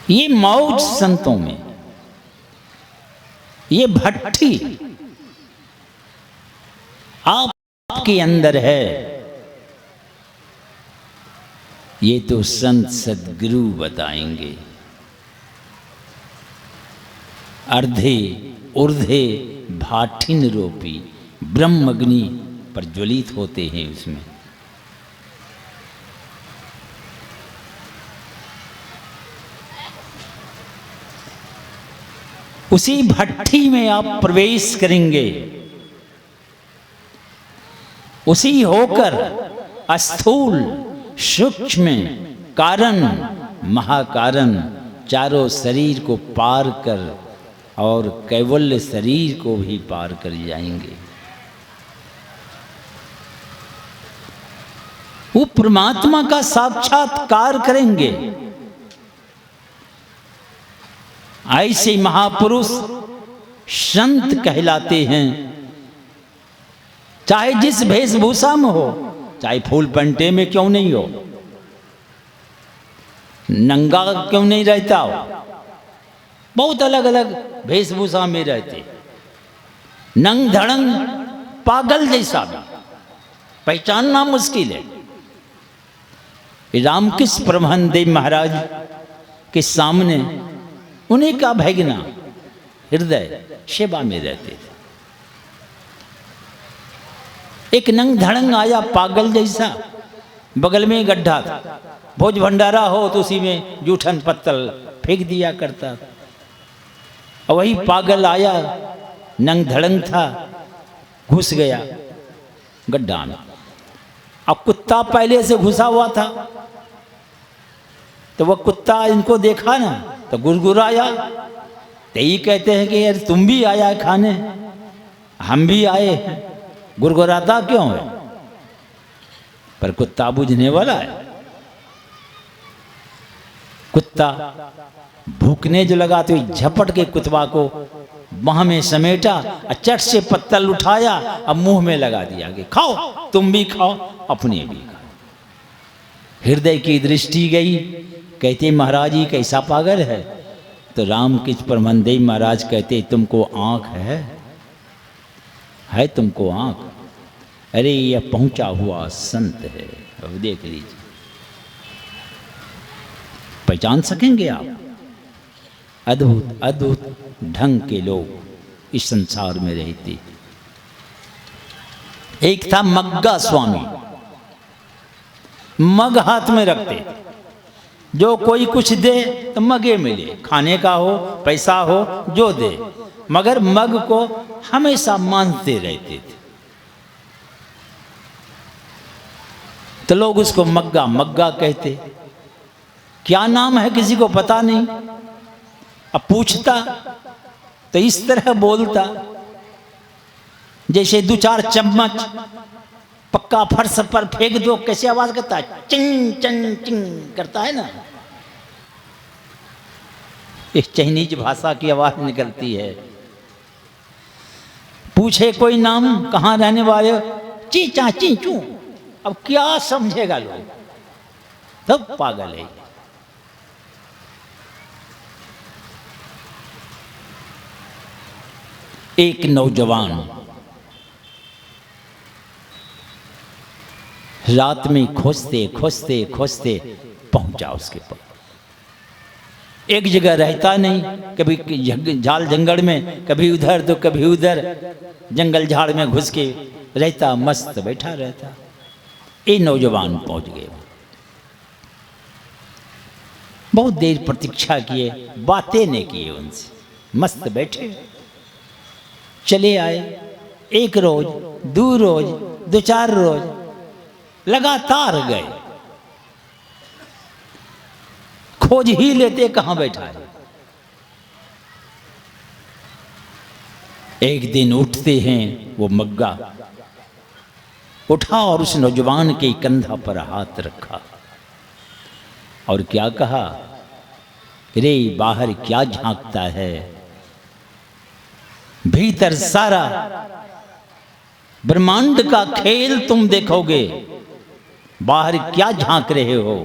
ये मौज संतों में, ये भट्ठी आपके अंदर है। ये तो संत सद्गुरु बताएंगे। अर्धे ऊर्ध्वे भाठिन रोपी ब्रह्म अग्नि प्रज्वलित होते हैं उसमें। उसी भट्ठी में आप प्रवेश करेंगे। उसी होकर स्थूल सूक्ष्म कारण महाकारण चारों शरीर को पार कर और कैवल्य शरीर को भी पार कर जाएंगे। वो परमात्मा का साक्षात्कार करेंगे। ऐसे महापुरुष संत कहलाते हैं। चाहे जिस वेशभूषा में हो, चाहे फूल पंटे में क्यों नहीं हो, नंगा क्यों नहीं रहता हो, बहुत अलग अलग वेशभूषा में रहते, नंग धड़ंग पागल जैसा भी पहचानना मुश्किल है। रामकृष्ण परमहंस देव महाराज के सामने उन्हीं का भगना हृदय सेवा में रहते थे। एक नंग धड़ंग आया पागल जैसा, बगल में गड्ढा था, भोज भंडारा हो तो उसी में जूठन पत्तल फेंक दिया करता। और वही पागल आया, नंग धड़ंग था, घुस गया गड्ढा में। अब कुत्ता पहले से घुसा हुआ था, तो वह कुत्ता इनको देखा ना तो गुरगुराया। तो ये कहते हैं कि यार तुम भी आया खाने, हम भी आए हैं, गुरगुराता क्यों है? पर कुत्ता बुझने वाला है। कुत्ता भूखने जो लगा तो झपट के कुतवा को बाह में समेटा, चट से पत्तल उठाया, अब मुंह में लगा दिया कि खाओ, तुम भी खाओ, अपने भी खाओ। हृदय की दृष्टि गई, कहते महाराज जी कैसा पागल है? तो रामकृष्ण परमहंस देव महाराज कहते तुमको आंख है तुमको आंख? अरे यह पहुंचा हुआ संत है, अब देख लीजिए, पहचान सकेंगे आप। अद्भुत अद्भुत ढंग के लोग इस संसार में रहते। एक था मग्गा स्वामी, मग हाथ में रखते, जो कोई कुछ दे तो मगे मिले, खाने का हो पैसा हो जो दे, मगर मग को हमेशा मानते रहते थे। तो लोग उसको मग्गा मग्गा कहते। क्या नाम है किसी को पता नहीं। अब पूछता तो इस तरह बोलता जैसे दो चार चम्मच पक्का फर्श पर फेंक दो, कैसे आवाज करता है? चिंग चिंग चिंग करता है ना, इस चाइनीज भाषा की आवाज निकलती है। पूछे कोई नाम, कहाँ रहने वाले? ची चा ची चू। अब क्या समझेगा लोग, सब पागल है। एक नौजवान रात में खोजते खोजते खोजते पहुंचा उसके पास। एक जगह रहता नहीं, कभी झाल जंगल में, कभी उधर तो कभी उधर, जंगल झाड़ में घुस के रहता, मस्त बैठा रहता। ये नौजवान पहुंच गए। बहुत देर प्रतीक्षा किए, बातें नहीं किए उनसे, मस्त बैठे। चले आए, एक रोज, दो रोज, दो चार रोज, लगातार गए, खोज ही लेते कहां बैठा है। एक दिन उठते हैं, वो मग्गा उठा और उस नौजवान के कंधा पर हाथ रखा और क्या कहा? रे बाहर क्या झांकता है, भीतर सारा ब्रह्मांड का खेल तुम देखोगे, बाहर क्या झांक रहे हो?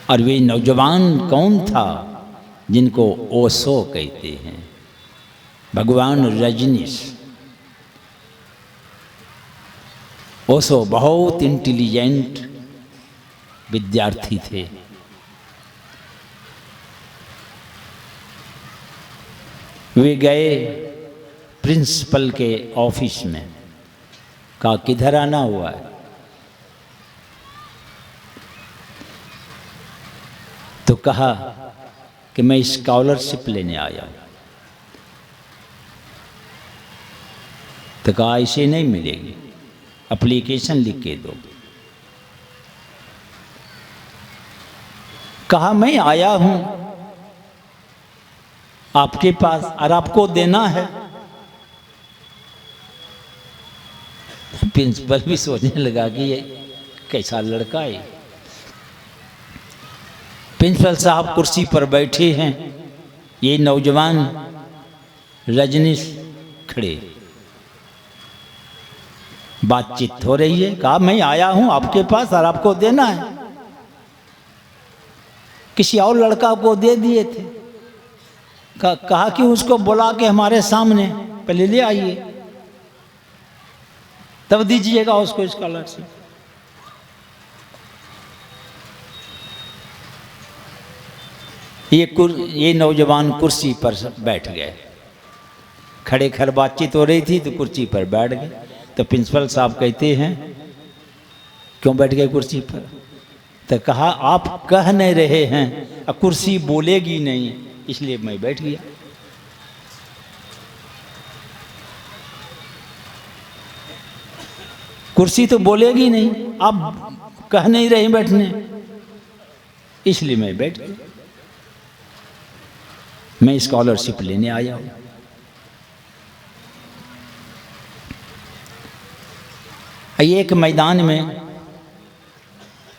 और वे नौजवान कौन था जिनको ओशो कहते हैं, भगवान रजनीश। ओशो बहुत इंटेलिजेंट विद्यार्थी थे। वे गए प्रिंसिपल के ऑफिस में, कहा किधर आना हुआ है। तो कहा कि मैं स्कॉलरशिप लेने आया हूं। तो कहा ऐसे नहीं मिलेगी, एप्लीकेशन लिख के दो। कहा मैं आया हूं आपके पास और आपको देना है। प्रिंसिपल भी सोचने लगा कि ये कैसा लड़का है। प्रिंसिपल साहब कुर्सी पर बैठे हैं, ये नौजवान रजनीश खड़े, बातचीत हो रही है। कहा मैं आया हूं आपके पास और आपको देना है। किसी और लड़का को दे दिए थे। कहा कि उसको बुला के हमारे सामने पहले ले आइए, तब दीजिएगा उसको स्कॉलरशिप। ये नौजवान कुर्सी पर बैठ गए। खड़े खड़े बातचीत हो रही थी तो कुर्सी पर बैठ गए। तो प्रिंसिपल साहब कहते हैं क्यों बैठ गए कुर्सी पर। तो कहा आप कह नहीं रहे हैं और कुर्सी बोलेगी नहीं, इसलिए मैं बैठ गया। कुर्सी तो बोलेगी नहीं, आप कह नहीं रहे बैठने, इसलिए मैं बैठ गया। मैं स्कॉलरशिप लेने आया हूं। एक मैदान में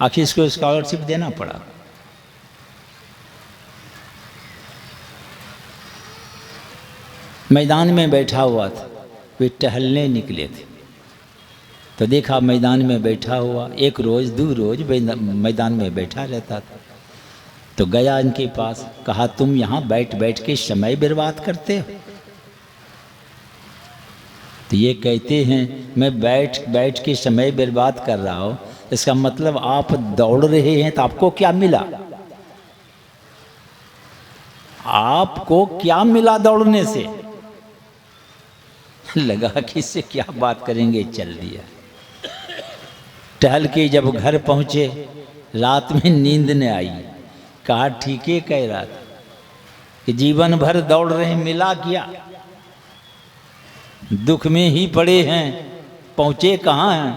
आखिर इसको स्कॉलरशिप देना पड़ा। मैदान में बैठा हुआ था, वे टहलने निकले थे। तो देखा मैदान में बैठा हुआ, एक रोज दो रोज मैदान में बैठा रहता था। तो गया इनके पास, कहा तुम यहाँ बैठ बैठ के समय बर्बाद करते हो। तो ये कहते हैं मैं बैठ बैठ के समय बर्बाद कर रहा हूँ, इसका मतलब आप दौड़ रहे हैं तो आपको क्या मिला? आपको क्या मिला दौड़ने से? लगा कि इससे क्या बात करेंगे, चल दिया। टहल के जब घर पहुंचे, रात में नींद न आई। कहा ठीक है कह रहा था कि जीवन भर दौड़ रहे, मिला क्या? दुख में ही पड़े हैं, पहुंचे कहाँ हैं?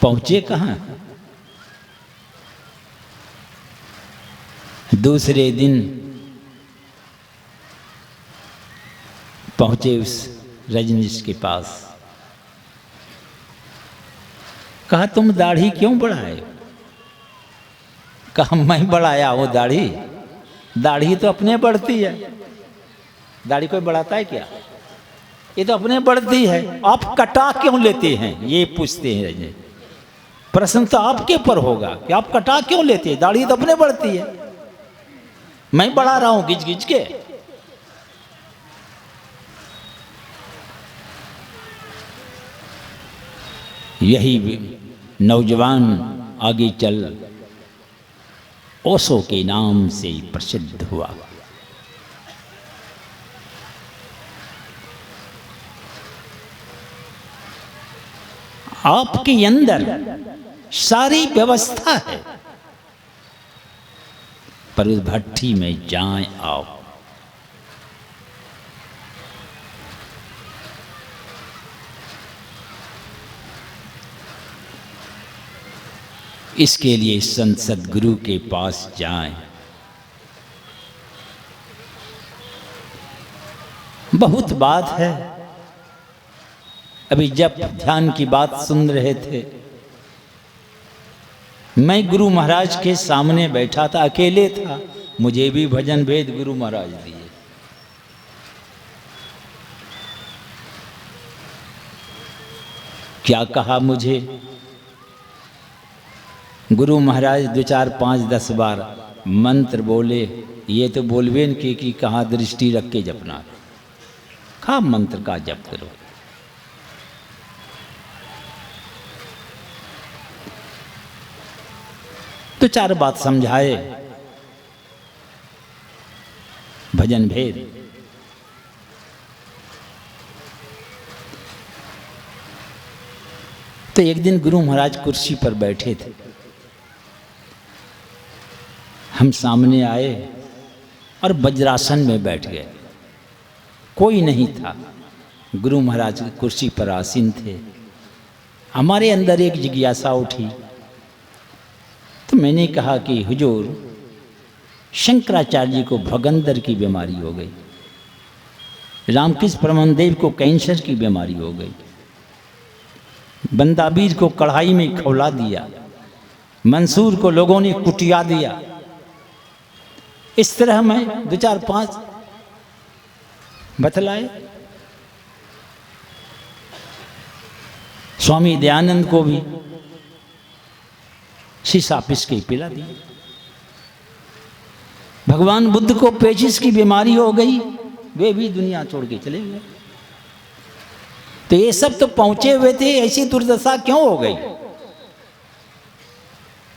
पहुंचे कहाँ? दूसरे दिन पहुंचे उस रजनीश के पास। कहा तुम दाढ़ी क्यों बढ़ाए? कहा मैं बढ़ाया वो दाढ़ी? दाढ़ी तो अपने बढ़ती है, दाढ़ी कोई बढ़ाता है क्या? ये तो अपने बढ़ती है, आप कटा क्यों लेते हैं? ये पूछते हैं रजनीश। प्रश्न तो आपके ऊपर होगा कि आप कटा क्यों लेते हैं? दाढ़ी तो अपने बढ़ती है, मैं बढ़ा रहा हूं घिच घिच के। यही नौजवान आगे चल ओशो के नाम से प्रसिद्ध हुआ। आपके अंदर सारी व्यवस्था है, पर उस भट्ठी में जाएं आओ। इसके लिए संत सद्गुरु के पास जाएं। बहुत बात है। अभी जब ध्यान की बात सुन रहे थे, मैं गुरु महाराज के सामने बैठा था, अकेले था। मुझे भी भजन भेद गुरु महाराज दिए। क्या कहा मुझे? गुरु महाराज 2 4 5 10 बार मंत्र बोले, ये तो बोलवे न कि कहाँ दृष्टि रख के जपना, खा मंत्र का जप करो। तो 4 बात समझाए, भजन भेद। तो एक दिन गुरु महाराज कुर्सी पर बैठे थे, हम सामने आए और वज्रासन में बैठ गए। कोई नहीं था, गुरु महाराज कुर्सी पर आसीन थे। हमारे अंदर एक जिज्ञासा उठी, तो मैंने कहा कि हुजूर, शंकराचार्य जी को भगंदर की बीमारी हो गई, रामकृष्ण परमहंस को कैंसर की बीमारी हो गई, बंदाबीर को कढ़ाई में खौला दिया, मंसूर को लोगों ने कुटिया दिया। इस तरह मैं 2 4 5 बतलाए। स्वामी दयानंद को भी शीशा पिस के पिला दी। भगवान बुद्ध को पेचिस की बीमारी हो गई, वे भी दुनिया छोड़ के चले गए। तो ये सब तो पहुंचे हुए थे, ऐसी दुर्दशा क्यों हो गई?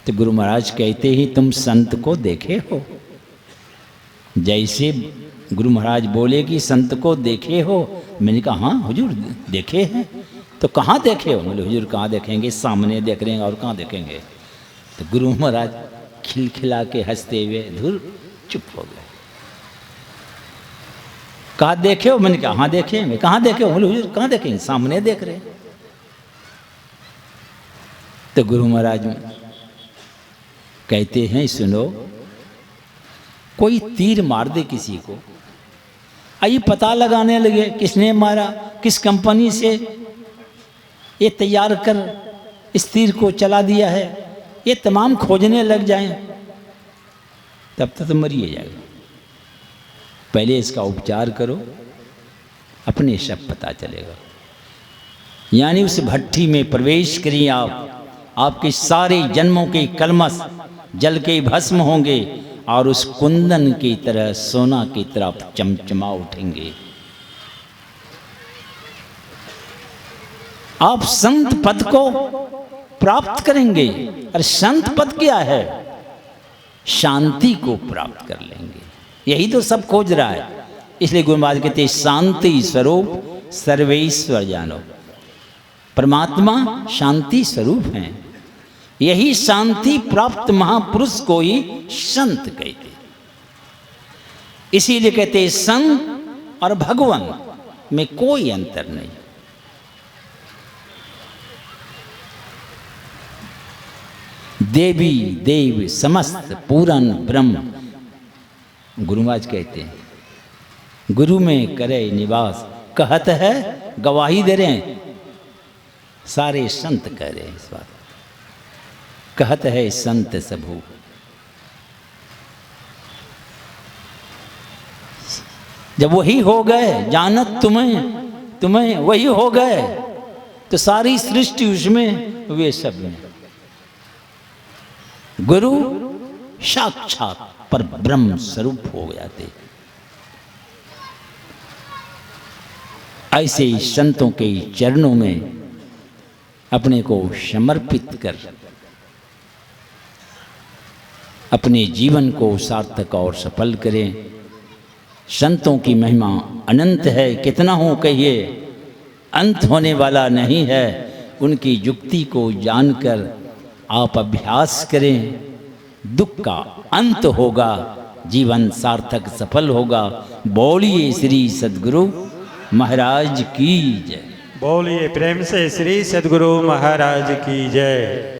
तो गुरु महाराज कहते ही, तुम संत को देखे हो? जैसे गुरु महाराज बोले कि संत को देखे हो, मैंने कहा हाँ हुजूर देखे हैं। तो कहाँ देखे हो? बोले हुजूर कहाँ देखेंगे, सामने देख रहे हैं और कहाँ देखेंगे। तो गुरु महाराज खिलखिला के हंसते हुए धुर चुप हो गए। कहा देखे हो? मैंने कहा हाँ देखे। मैं कहाँ देखे हो? बोले हुजूर कहाँ देखेंगे, सामने देख रहे हैं। तो गुरु महाराज कहते हैं, सुनो, कोई तीर मार दे किसी को, आइए पता लगाने लगे किसने मारा, किस कंपनी से ये तैयार कर इस तीर को चला दिया है, ये तमाम खोजने लग जाएं, तब तक तो मरिए जाएगा। पहले इसका उपचार करो, अपने सब पता चलेगा। यानी उस भट्ठी में प्रवेश करिए आप, आपके सारे जन्मों के कलमश जल के भस्म होंगे और उस कुंदन की तरह सोना की तरफ चमचमा उठेंगे। आप संत पद को प्राप्त करेंगे। और संत पद क्या है? शांति को प्राप्त कर लेंगे। यही तो सब खोज रहा है। इसलिए गुरु महाराज कहते शांति स्वरूप सर्वेश्वर जानो। परमात्मा शांति स्वरूप हैं। यही शांति प्राप्त महापुरुष को ही संत कहते। इसीलिए कहते संत और भगवान में कोई अंतर नहीं। देवी देव समस्त पूरन ब्रह्म, गुरु महाराज कहते हैं, गुरु में करे निवास कहत है, गवाही दे रहे हैं, सारे संत कह रहे हैं इस बात। कहत है संत सबू, जब वही हो गए जानत तुम्हें वही हो गए, तो सारी सृष्टि उसमें, वे सब में। गुरु साक्षात पर ब्रह्म स्वरूप हो जाते। ऐसे ही संतों के चरणों में अपने को समर्पित कर अपने जीवन को सार्थक और सफल करें। संतों की महिमा अनंत है, कितना हो कहिए, अंत होने वाला नहीं है। उनकी युक्ति को जानकर आप अभ्यास करें, दुख का अंत होगा, जीवन सार्थक सफल होगा। बोलिए श्री सद्गुरु महाराज की जय। बोलिए प्रेम से श्री सद्गुरु महाराज की जय।